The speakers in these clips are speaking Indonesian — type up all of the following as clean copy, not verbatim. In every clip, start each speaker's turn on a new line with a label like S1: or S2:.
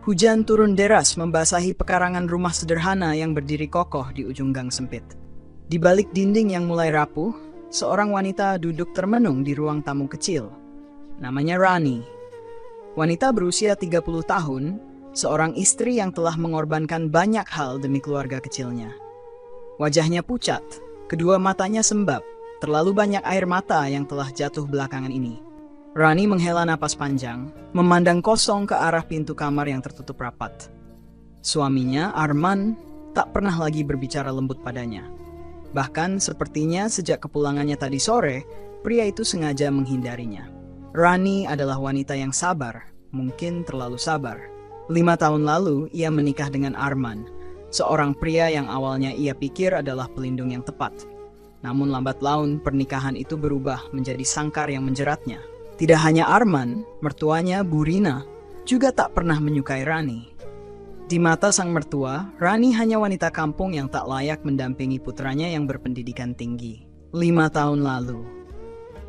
S1: Hujan turun deras membasahi pekarangan rumah sederhana yang berdiri kokoh di ujung gang sempit. Di balik dinding yang mulai rapuh, seorang wanita duduk termenung di ruang tamu kecil. Namanya Rani. Wanita berusia 30 tahun, seorang istri yang telah mengorbankan banyak hal demi keluarga kecilnya. Wajahnya pucat, kedua matanya sembab, terlalu banyak air mata yang telah jatuh belakangan ini. Rani menghela napas panjang, memandang kosong ke arah pintu kamar yang tertutup rapat. Suaminya, Arman, tak pernah lagi berbicara lembut padanya. Bahkan sepertinya sejak kepulangannya tadi sore, pria itu sengaja menghindarinya. Rani adalah wanita yang sabar, mungkin terlalu sabar. 5 tahun lalu, ia menikah dengan Arman, seorang pria yang awalnya ia pikir adalah pelindung yang tepat. Namun lambat laun, pernikahan itu berubah menjadi sangkar yang menjeratnya. Tidak hanya Arman, mertuanya Burina juga tak pernah menyukai Rani. Di mata sang mertua, Rani hanya wanita kampung yang tak layak mendampingi putranya yang berpendidikan tinggi. 5 tahun lalu.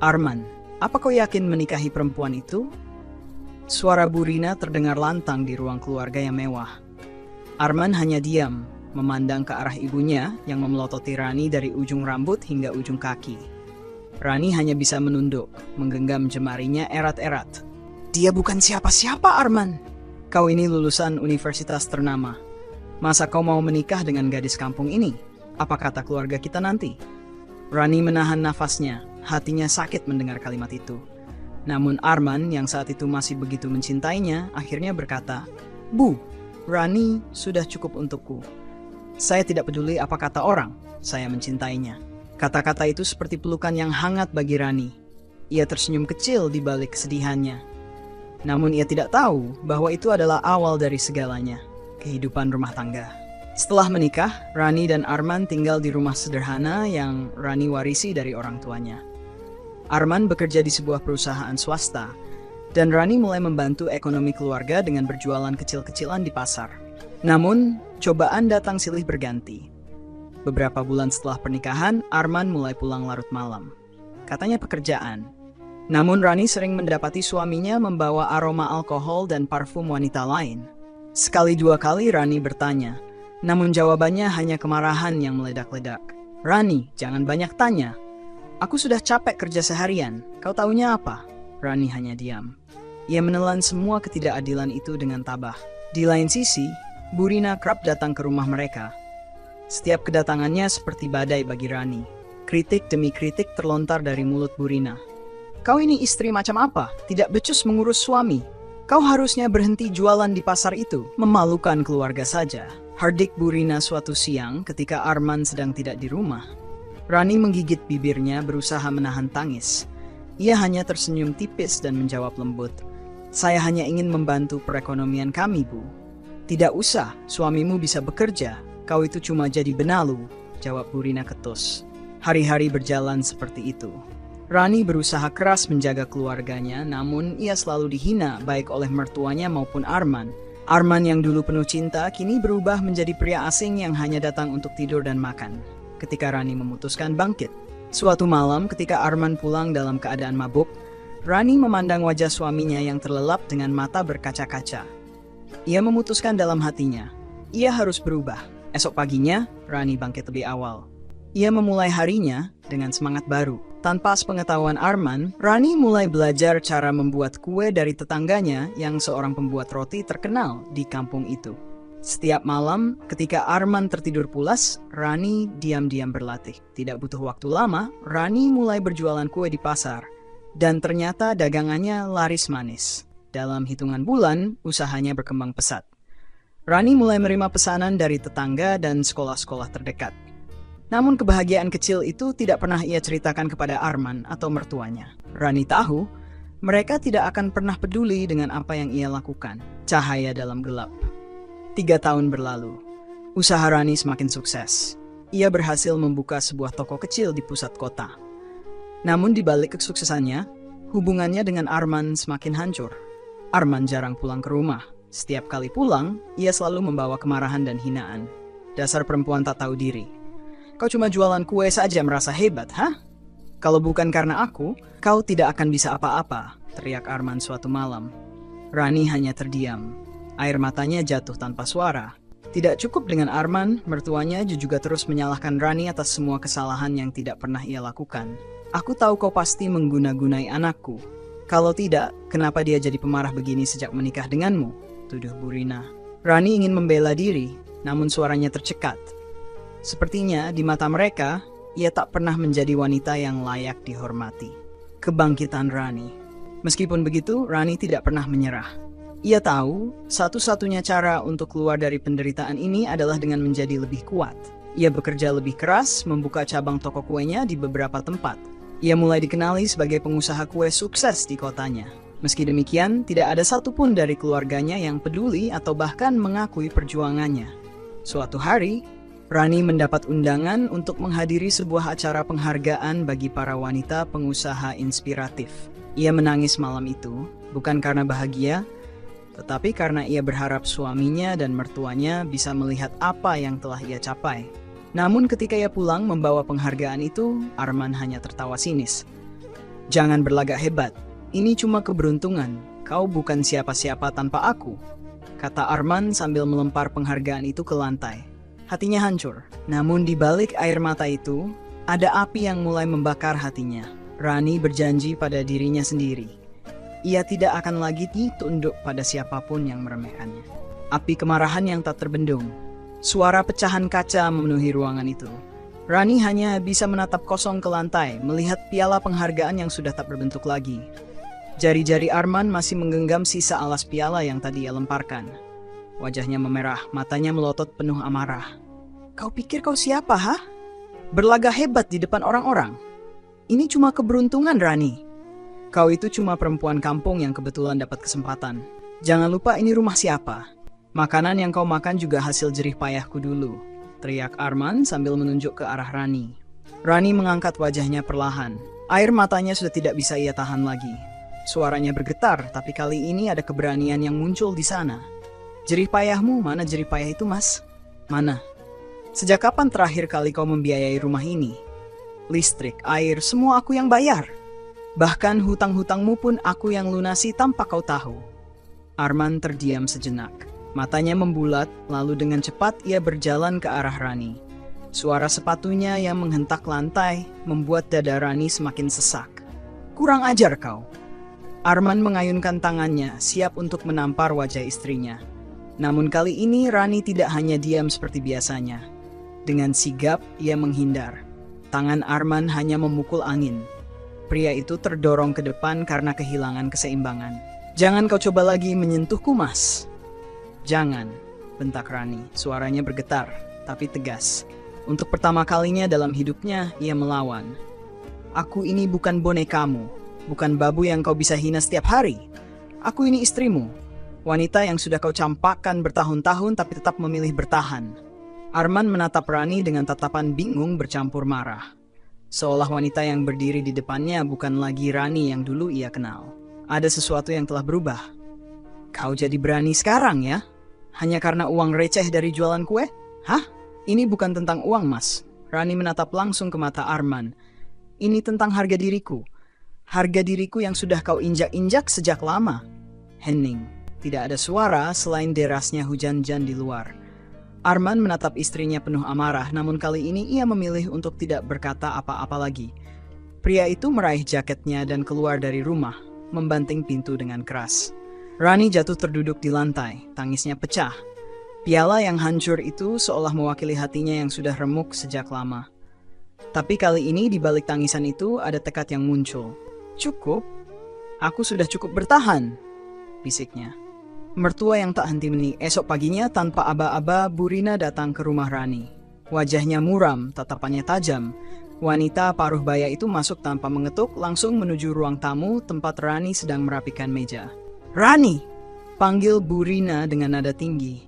S1: Arman, apa kau yakin menikahi perempuan itu? Suara Burina terdengar lantang di ruang keluarga yang mewah. Arman hanya diam, memandang ke arah ibunya yang memelototi Rani dari ujung rambut hingga ujung kaki. Rani hanya bisa menunduk, menggenggam jemarinya erat-erat. Dia bukan siapa-siapa, Arman. Kau ini lulusan universitas ternama. Masa kau mau menikah dengan gadis kampung ini? Apa kata keluarga kita nanti? Rani menahan nafasnya, hatinya sakit mendengar kalimat itu. Namun Arman yang saat itu masih begitu mencintainya, akhirnya berkata, Bu, Rani sudah cukup untukku. Saya tidak peduli apa kata orang, saya mencintainya. Kata-kata itu seperti pelukan yang hangat bagi Rani. Ia tersenyum kecil di balik kesedihannya. Namun ia tidak tahu bahwa itu adalah awal dari segalanya, kehidupan rumah tangga. Setelah menikah, Rani dan Arman tinggal di rumah sederhana yang Rani warisi dari orang tuanya. Arman bekerja di sebuah perusahaan swasta, dan Rani mulai membantu ekonomi keluarga dengan berjualan kecil-kecilan di pasar. Namun, cobaan datang silih berganti. Beberapa bulan setelah pernikahan, Arman mulai pulang larut malam. Katanya pekerjaan. Namun Rani sering mendapati suaminya membawa aroma alkohol dan parfum wanita lain. Sekali dua kali Rani bertanya, namun jawabannya hanya kemarahan yang meledak-ledak. Rani, jangan banyak tanya. Aku sudah capek kerja seharian, kau taunya apa? Rani hanya diam. Ia menelan semua ketidakadilan itu dengan tabah. Di lain sisi, Burina kerap datang ke rumah mereka. Setiap kedatangannya seperti badai bagi Rani. Kritik demi kritik terlontar dari mulut Burina. Kau ini istri macam apa? Tidak becus mengurus suami. Kau harusnya berhenti jualan di pasar itu. Memalukan keluarga saja. Hardik Burina suatu siang ketika Arman sedang tidak di rumah. Rani menggigit bibirnya berusaha menahan tangis. Ia hanya tersenyum tipis dan menjawab lembut. Saya hanya ingin membantu perekonomian kami, Bu. Tidak usah, suamimu bisa bekerja. Kau itu cuma jadi benalu, jawab Burina ketus. Hari-hari berjalan seperti itu. Rani berusaha keras menjaga keluarganya, namun ia selalu dihina baik oleh mertuanya maupun Arman. Arman yang dulu penuh cinta, kini berubah menjadi pria asing yang hanya datang untuk tidur dan makan. Ketika Rani memutuskan bangkit. Suatu malam ketika Arman pulang dalam keadaan mabuk, Rani memandang wajah suaminya yang terlelap dengan mata berkaca-kaca. Ia memutuskan dalam hatinya, ia harus berubah. Esok paginya, Rani bangkit lebih awal. Ia memulai harinya dengan semangat baru. Tanpa sepengetahuan Arman, Rani mulai belajar cara membuat kue dari tetangganya yang seorang pembuat roti terkenal di kampung itu. Setiap malam, ketika Arman tertidur pulas, Rani diam-diam berlatih. Tidak butuh waktu lama, Rani mulai berjualan kue di pasar. Dan ternyata dagangannya laris manis. Dalam hitungan bulan, usahanya berkembang pesat. Rani mulai menerima pesanan dari tetangga dan sekolah-sekolah terdekat. Namun kebahagiaan kecil itu tidak pernah ia ceritakan kepada Arman atau mertuanya. Rani tahu, mereka tidak akan pernah peduli dengan apa yang ia lakukan. Cahaya dalam gelap. 3 tahun berlalu. Usaha Rani semakin sukses. Ia berhasil membuka sebuah toko kecil di pusat kota. Namun di balik kesuksesannya, hubungannya dengan Arman semakin hancur. Arman jarang pulang ke rumah. Setiap kali pulang, ia selalu membawa kemarahan dan hinaan. Dasar perempuan tak tahu diri. Kau cuma jualan kue saja merasa hebat, hah? Kalau bukan karena aku, kau tidak akan bisa apa-apa, teriak Arman suatu malam. Rani hanya terdiam. Air matanya jatuh tanpa suara. Tidak cukup dengan Arman, mertuanya juga terus menyalahkan Rani atas semua kesalahan yang tidak pernah ia lakukan. Aku tahu kau pasti mengguna-gunai anakku. Kalau tidak, kenapa dia jadi pemarah begini sejak menikah denganmu? Tuduh Burina. Rani ingin membela diri, namun suaranya tercekat. Sepertinya di mata mereka, ia tak pernah menjadi wanita yang layak dihormati. Kebangkitan Rani. Meskipun begitu, Rani tidak pernah menyerah. Ia tahu, satu-satunya cara untuk keluar dari penderitaan ini adalah dengan menjadi lebih kuat. Ia bekerja lebih keras, membuka cabang toko kuenya di beberapa tempat. Ia mulai dikenali sebagai pengusaha kue sukses di kotanya. Meski demikian, tidak ada satupun dari keluarganya yang peduli atau bahkan mengakui perjuangannya. Suatu hari, Rani mendapat undangan untuk menghadiri sebuah acara penghargaan bagi para wanita pengusaha inspiratif. Ia menangis malam itu, bukan karena bahagia, tetapi karena ia berharap suaminya dan mertuanya bisa melihat apa yang telah ia capai. Namun ketika ia pulang membawa penghargaan itu, Arman hanya tertawa sinis. Jangan berlagak hebat, ini cuma keberuntungan, kau bukan siapa-siapa tanpa aku, kata Arman sambil melempar penghargaan itu ke lantai. Hatinya hancur, namun di balik air mata itu, ada api yang mulai membakar hatinya. Rani berjanji pada dirinya sendiri. Ia tidak akan lagi tunduk pada siapapun yang meremehkannya. Api kemarahan yang tak terbendung. Suara pecahan kaca memenuhi ruangan itu. Rani hanya bisa menatap kosong ke lantai, melihat piala penghargaan yang sudah tak berbentuk lagi. Jari-jari Arman masih menggenggam sisa alas piala yang tadi ia lemparkan. Wajahnya memerah, matanya melotot penuh amarah. Kau pikir kau siapa, ha? Berlagak hebat di depan orang-orang. Ini cuma keberuntungan, Rani. Kau itu cuma perempuan kampung yang kebetulan dapat kesempatan. Jangan lupa ini rumah siapa. Makanan yang kau makan juga hasil jerih payahku dulu, teriak Arman sambil menunjuk ke arah Rani. Rani mengangkat wajahnya perlahan. Air matanya sudah tidak bisa ia tahan lagi. Suaranya bergetar, tapi kali ini ada keberanian yang muncul di sana. Jerih payahmu, mana jerih payah itu, Mas? Mana? Sejak kapan terakhir kali kau membiayai rumah ini? Listrik, air, semua aku yang bayar. Bahkan hutang-hutangmu pun aku yang lunasi tanpa kau tahu. Arman terdiam sejenak. Matanya membulat, lalu dengan cepat ia berjalan ke arah Rani. Suara sepatunya yang menghentak lantai membuat dada Rani semakin sesak. Kurang ajar kau. Arman mengayunkan tangannya, siap untuk menampar wajah istrinya. Namun kali ini Rani tidak hanya diam seperti biasanya. Dengan sigap, ia menghindar. Tangan Arman hanya memukul angin. Pria itu terdorong ke depan karena kehilangan keseimbangan. Jangan kau coba lagi menyentuhku, Mas. Jangan, bentak Rani. Suaranya bergetar, tapi tegas. Untuk pertama kalinya dalam hidupnya, ia melawan. Aku ini bukan bonekamu, bukan babu yang kau bisa hina setiap hari. Aku ini istrimu, wanita yang sudah kau campakkan bertahun-tahun tapi tetap memilih bertahan. Arman menatap Rani dengan tatapan bingung bercampur marah. Seolah wanita yang berdiri di depannya bukan lagi Rani yang dulu ia kenal. Ada sesuatu yang telah berubah. Kau jadi berani sekarang ya? Hanya karena uang receh dari jualan kue? Hah? Ini bukan tentang uang, Mas. Rani menatap langsung ke mata Arman. Ini tentang harga diriku. Harga diriku yang sudah kau injak-injak sejak lama. Hening. Tidak ada suara selain derasnya hujan-hujan di luar. Arman menatap istrinya penuh amarah, namun kali ini ia memilih untuk tidak berkata apa-apa lagi. Pria itu meraih jaketnya dan keluar dari rumah, membanting pintu dengan keras. Rani jatuh terduduk di lantai, tangisnya pecah. Piala yang hancur itu seolah mewakili hatinya yang sudah remuk sejak lama. Tapi kali ini di balik tangisan itu ada tekad yang muncul. Cukup, aku sudah cukup bertahan, bisiknya. Mertua yang tak henti-henti. Esok paginya tanpa aba-aba Burina datang ke rumah Rani. Wajahnya muram, tatapannya tajam. Wanita paruh baya itu masuk tanpa mengetuk langsung menuju ruang tamu tempat Rani sedang merapikan meja. Rani! Panggil Burina dengan nada tinggi.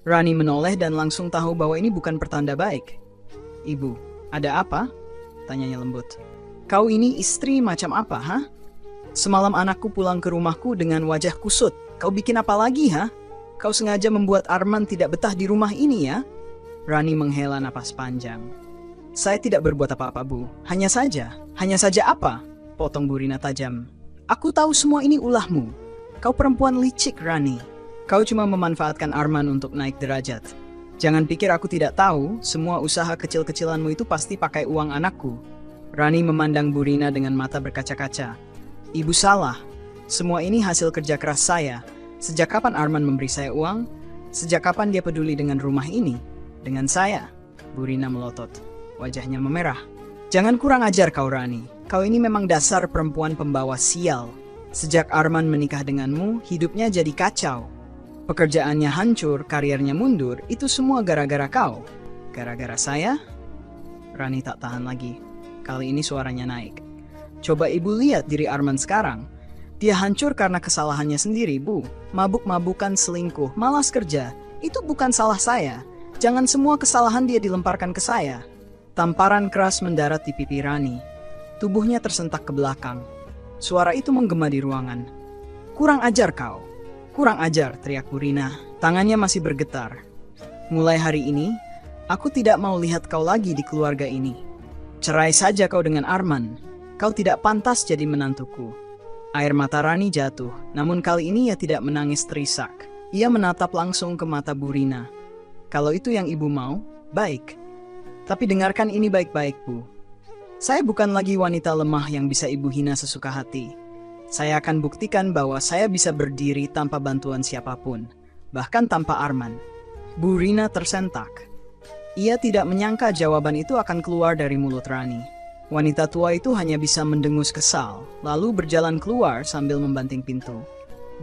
S1: Rani menoleh dan langsung tahu bahwa ini bukan pertanda baik. Ibu, ada apa? Tanyanya lembut. Kau ini istri macam apa, ha? Semalam anakku pulang ke rumahku dengan wajah kusut. Kau bikin apa lagi, ha? Kau sengaja membuat Arman tidak betah di rumah ini, ya? Rani menghela napas panjang. Saya tidak berbuat apa-apa, Bu. Hanya saja apa? Potong Burina tajam. Aku tahu semua ini ulahmu. Kau perempuan licik, Rani. Kau cuma memanfaatkan Arman untuk naik derajat. Jangan pikir aku tidak tahu, semua usaha kecil-kecilanmu itu pasti pakai uang anakku. Rani memandang Burina dengan mata berkaca-kaca. Ibu salah. Semua ini hasil kerja keras saya. Sejak kapan Arman memberi saya uang? Sejak kapan dia peduli dengan rumah ini? Dengan saya? Burina melotot. Wajahnya memerah. Jangan kurang ajar kau, Rani. Kau ini memang dasar perempuan pembawa sial. Sejak Arman menikah denganmu, hidupnya jadi kacau. Pekerjaannya hancur, karirnya mundur, itu semua gara-gara kau. Gara-gara saya? Rani tak tahan lagi. Kali ini suaranya naik. Coba ibu lihat diri Arman sekarang. Dia hancur karena kesalahannya sendiri, Bu. Mabuk-mabukan, selingkuh, malas kerja. Itu bukan salah saya. Jangan semua kesalahan dia dilemparkan ke saya. Tamparan keras mendarat di pipi Rani. Tubuhnya tersentak ke belakang. Suara itu menggema di ruangan. Kurang ajar kau. Kurang ajar, teriak Burina. Tangannya masih bergetar. Mulai hari ini, aku tidak mau lihat kau lagi di keluarga ini. Cerai saja kau dengan Arman. Kau tidak pantas jadi menantuku. Air mata Rani jatuh, namun kali ini ia tidak menangis terisak. Ia menatap langsung ke mata Burina. Kalau itu yang ibu mau, baik. Tapi dengarkan ini baik-baik, Bu. Saya bukan lagi wanita lemah yang bisa ibu hina sesuka hati. Saya akan buktikan bahwa saya bisa berdiri tanpa bantuan siapapun, bahkan tanpa Arman. Burina tersentak. Ia tidak menyangka jawaban itu akan keluar dari mulut Rani. Wanita tua itu hanya bisa mendengus kesal, lalu berjalan keluar sambil membanting pintu.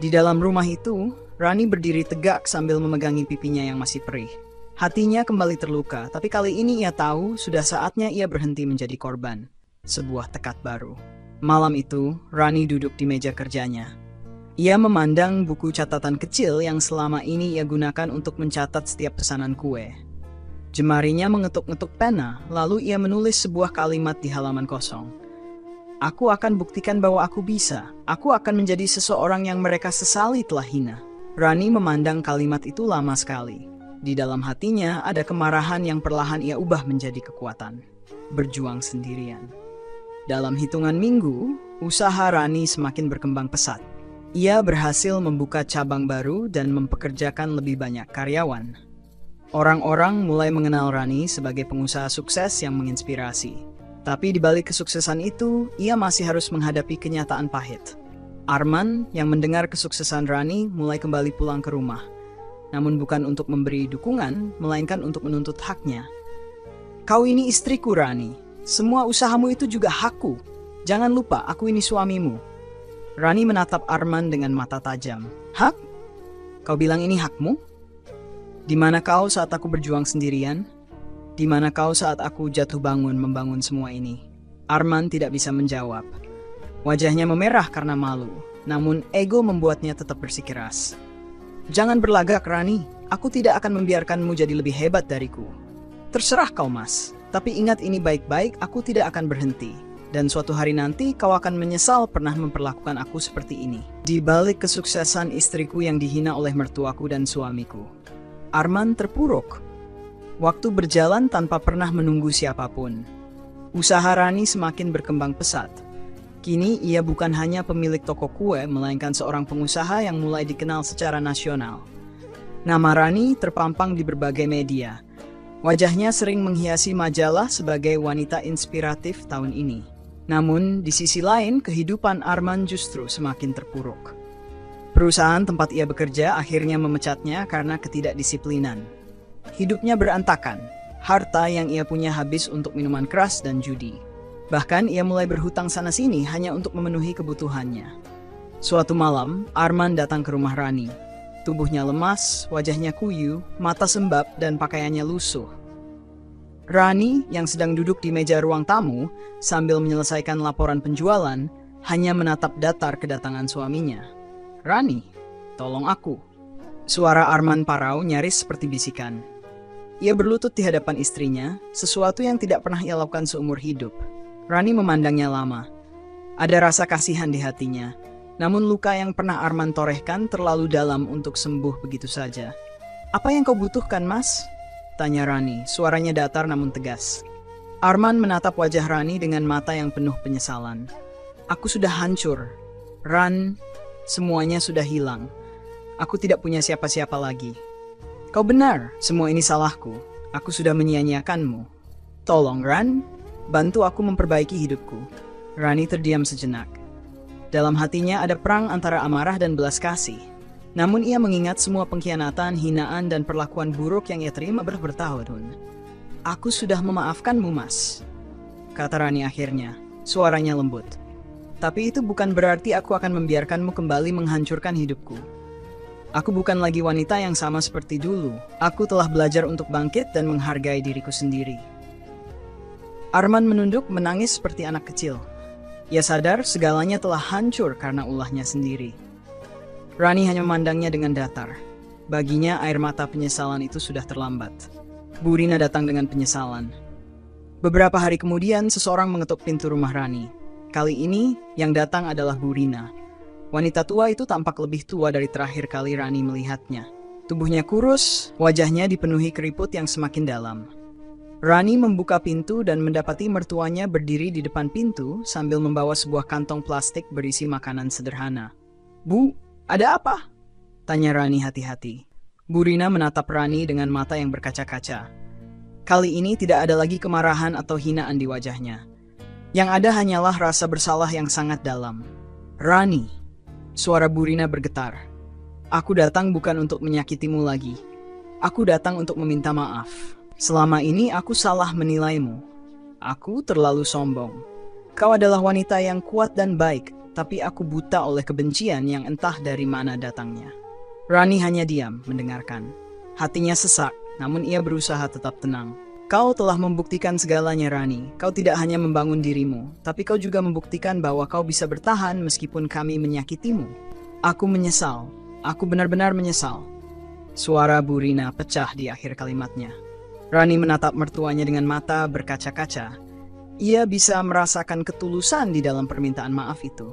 S1: Di dalam rumah itu, Rani berdiri tegak sambil memegangi pipinya yang masih perih. Hatinya kembali terluka, tapi kali ini ia tahu sudah saatnya ia berhenti menjadi korban. Sebuah tekad baru. Malam itu, Rani duduk di meja kerjanya. Ia memandang buku catatan kecil yang selama ini ia gunakan untuk mencatat setiap pesanan kue. Jemarinya mengetuk-ngetuk pena, lalu ia menulis sebuah kalimat di halaman kosong. Aku akan buktikan bahwa aku bisa. Aku akan menjadi seseorang yang mereka sesali telah hina. Rani memandang kalimat itu lama sekali. Di dalam hatinya ada kemarahan yang perlahan ia ubah menjadi kekuatan. Berjuang sendirian. Dalam hitungan minggu, usaha Rani semakin berkembang pesat. Ia berhasil membuka cabang baru dan mempekerjakan lebih banyak karyawan. Orang-orang mulai mengenal Rani sebagai pengusaha sukses yang menginspirasi. Tapi di balik kesuksesan itu, ia masih harus menghadapi kenyataan pahit. Arman yang mendengar kesuksesan Rani mulai kembali pulang ke rumah. Namun bukan untuk memberi dukungan, melainkan untuk menuntut haknya. Kau ini istriku, Rani. Semua usahamu itu juga hakku. Jangan lupa, aku ini suamimu. Rani menatap Arman dengan mata tajam. Hak? Kau bilang ini hakmu? Di mana kau saat aku berjuang sendirian? Di mana kau saat aku jatuh bangun membangun semua ini? Arman tidak bisa menjawab. Wajahnya memerah karena malu, namun ego membuatnya tetap bersikeras. Jangan berlagak, Rani. Aku tidak akan membiarkanmu jadi lebih hebat dariku. Terserah kau, Mas. Tapi ingat ini baik-baik, aku tidak akan berhenti. Dan suatu hari nanti kau akan menyesal pernah memperlakukan aku seperti ini. Di balik kesuksesan istriku yang dihina oleh mertuaku dan suamiku. Arman terpuruk. Waktu berjalan tanpa pernah menunggu siapapun. Usaha Rani semakin berkembang pesat. Kini ia bukan hanya pemilik toko kue, melainkan seorang pengusaha yang mulai dikenal secara nasional. Nama Rani terpampang di berbagai media. Wajahnya sering menghiasi majalah sebagai wanita inspiratif tahun ini. Namun, di sisi lain, kehidupan Arman justru semakin terpuruk. Perusahaan tempat ia bekerja akhirnya memecatnya karena ketidakdisiplinan. Hidupnya berantakan. Harta yang ia punya habis untuk minuman keras dan judi. Bahkan ia mulai berhutang sana-sini hanya untuk memenuhi kebutuhannya. Suatu malam, Arman datang ke rumah Rani. Tubuhnya lemas, wajahnya kuyu, mata sembab, dan pakaiannya lusuh. Rani, yang sedang duduk di meja ruang tamu, sambil menyelesaikan laporan penjualan, hanya menatap datar kedatangan suaminya. Rani, tolong aku. Suara Arman parau nyaris seperti bisikan. Ia berlutut di hadapan istrinya, sesuatu yang tidak pernah ia lakukan seumur hidup. Rani memandangnya lama. Ada rasa kasihan di hatinya. Namun luka yang pernah Arman torehkan terlalu dalam untuk sembuh begitu saja. Apa yang kau butuhkan, Mas? Tanya Rani, suaranya datar namun tegas. Arman menatap wajah Rani dengan mata yang penuh penyesalan. Aku sudah hancur. Ran, semuanya sudah hilang. Aku tidak punya siapa-siapa lagi. Kau benar, semua ini salahku. Aku sudah menyia-nyiakanmu. Tolong, Ran, bantu aku memperbaiki hidupku. Rani terdiam sejenak. Dalam hatinya ada perang antara amarah dan belas kasih. Namun ia mengingat semua pengkhianatan, hinaan, dan perlakuan buruk yang ia terima bertahun-tahun. Aku sudah memaafkanmu, Mas, kata Rani akhirnya, suaranya lembut. Tapi itu bukan berarti aku akan membiarkanmu kembali menghancurkan hidupku. Aku bukan lagi wanita yang sama seperti dulu. Aku telah belajar untuk bangkit dan menghargai diriku sendiri. Arman menunduk menangis seperti anak kecil. Ia sadar segalanya telah hancur karena ulahnya sendiri. Rani hanya memandangnya dengan datar. Baginya air mata penyesalan itu sudah terlambat. Burina datang dengan penyesalan. Beberapa hari kemudian seseorang mengetuk pintu rumah Rani. Kali ini yang datang adalah Burina. Wanita tua itu tampak lebih tua dari terakhir kali Rani melihatnya. Tubuhnya kurus, wajahnya dipenuhi keriput yang semakin dalam. Rani membuka pintu dan mendapati mertuanya berdiri di depan pintu sambil membawa sebuah kantong plastik berisi makanan sederhana. "Bu, ada apa?" tanya Rani hati-hati. Burina menatap Rani dengan mata yang berkaca-kaca. Kali ini tidak ada lagi kemarahan atau hinaan di wajahnya. Yang ada hanyalah rasa bersalah yang sangat dalam. "Rani," suara Burina bergetar. "Aku datang bukan untuk menyakitimu lagi. Aku datang untuk meminta maaf. Selama ini aku salah menilaimu. Aku terlalu sombong. Kau adalah wanita yang kuat dan baik, tapi aku buta oleh kebencian yang entah dari mana datangnya." Rani hanya diam mendengarkan. Hatinya sesak, namun ia berusaha tetap tenang. "Kau telah membuktikan segalanya, Rani. Kau tidak hanya membangun dirimu, tapi kau juga membuktikan bahwa kau bisa bertahan meskipun kami menyakitimu. Aku menyesal. Aku benar-benar menyesal." Suara Burina pecah di akhir kalimatnya. Rani menatap mertuanya dengan mata berkaca-kaca. Ia bisa merasakan ketulusan di dalam permintaan maaf itu.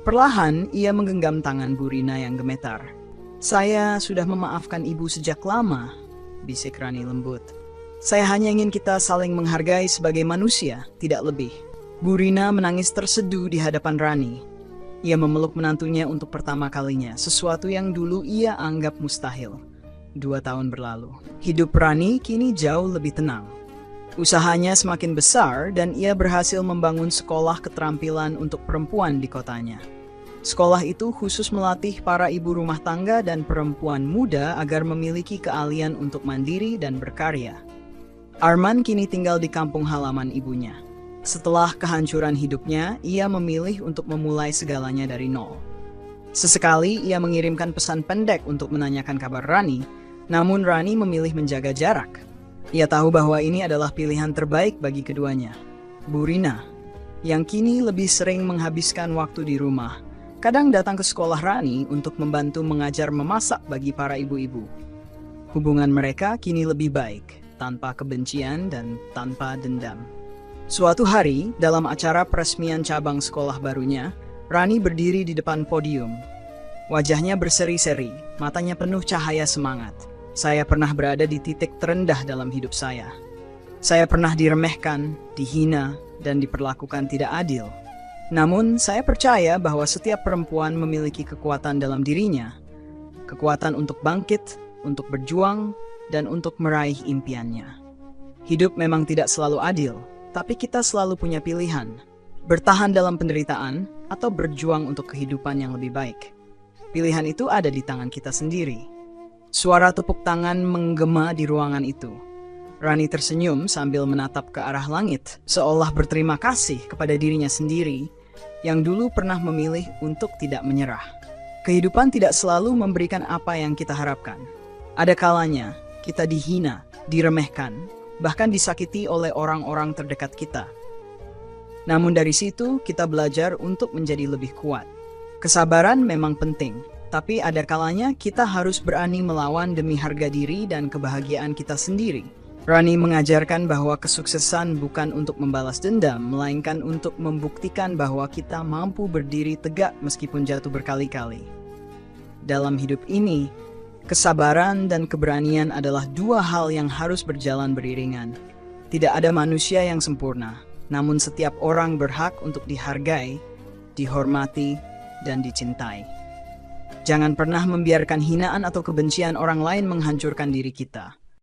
S1: Perlahan, ia menggenggam tangan Burina yang gemetar. "Saya sudah memaafkan ibu sejak lama," bisik Rani lembut. "Saya hanya ingin kita saling menghargai sebagai manusia, tidak lebih." Burina menangis terseduh di hadapan Rani. Ia memeluk menantunya untuk pertama kalinya, sesuatu yang dulu ia anggap mustahil. 2 tahun berlalu. Hidup Rani kini jauh lebih tenang. Usahanya semakin besar dan ia berhasil membangun sekolah keterampilan untuk perempuan di kotanya. Sekolah itu khusus melatih para ibu rumah tangga dan perempuan muda agar memiliki keahlian untuk mandiri dan berkarya. Arman kini tinggal di kampung halaman ibunya. Setelah kehancuran hidupnya, ia memilih untuk memulai segalanya dari nol. Sesekali ia mengirimkan pesan pendek untuk menanyakan kabar Rani, namun Rani memilih menjaga jarak. Ia tahu bahwa ini adalah pilihan terbaik bagi keduanya. Burina, yang kini lebih sering menghabiskan waktu di rumah, kadang datang ke sekolah Rani untuk membantu mengajar memasak bagi para ibu-ibu. Hubungan mereka kini lebih baik, tanpa kebencian dan tanpa dendam. Suatu hari, dalam acara peresmian cabang sekolah barunya, Rani berdiri di depan podium. Wajahnya berseri-seri, matanya penuh cahaya semangat. "Saya pernah berada di titik terendah dalam hidup saya. Saya pernah diremehkan, dihina, dan diperlakukan tidak adil. Namun, saya percaya bahwa setiap perempuan memiliki kekuatan dalam dirinya. Kekuatan untuk bangkit, untuk berjuang, dan untuk meraih impiannya. Hidup memang tidak selalu adil, tapi kita selalu punya pilihan. Bertahan dalam penderitaan, atau berjuang untuk kehidupan yang lebih baik. Pilihan itu ada di tangan kita sendiri." Suara tepuk tangan menggema di ruangan itu. Rani tersenyum sambil menatap ke arah langit, seolah berterima kasih kepada dirinya sendiri yang dulu pernah memilih untuk tidak menyerah. Kehidupan tidak selalu memberikan apa yang kita harapkan. Ada kalanya kita dihina, diremehkan, bahkan disakiti oleh orang-orang terdekat kita. Namun dari situ kita belajar untuk menjadi lebih kuat. Kesabaran memang penting. Tapi ada kalanya kita harus berani melawan demi harga diri dan kebahagiaan kita sendiri. Rani mengajarkan bahwa kesuksesan bukan untuk membalas dendam, melainkan untuk membuktikan bahwa kita mampu berdiri tegak meskipun jatuh berkali-kali. Dalam hidup ini, kesabaran dan keberanian adalah 2 hal yang harus berjalan beriringan. Tidak ada manusia yang sempurna, namun setiap orang berhak untuk dihargai, dihormati, dan dicintai. Jangan pernah membiarkan hinaan atau kebencian orang lain menghancurkan diri kita.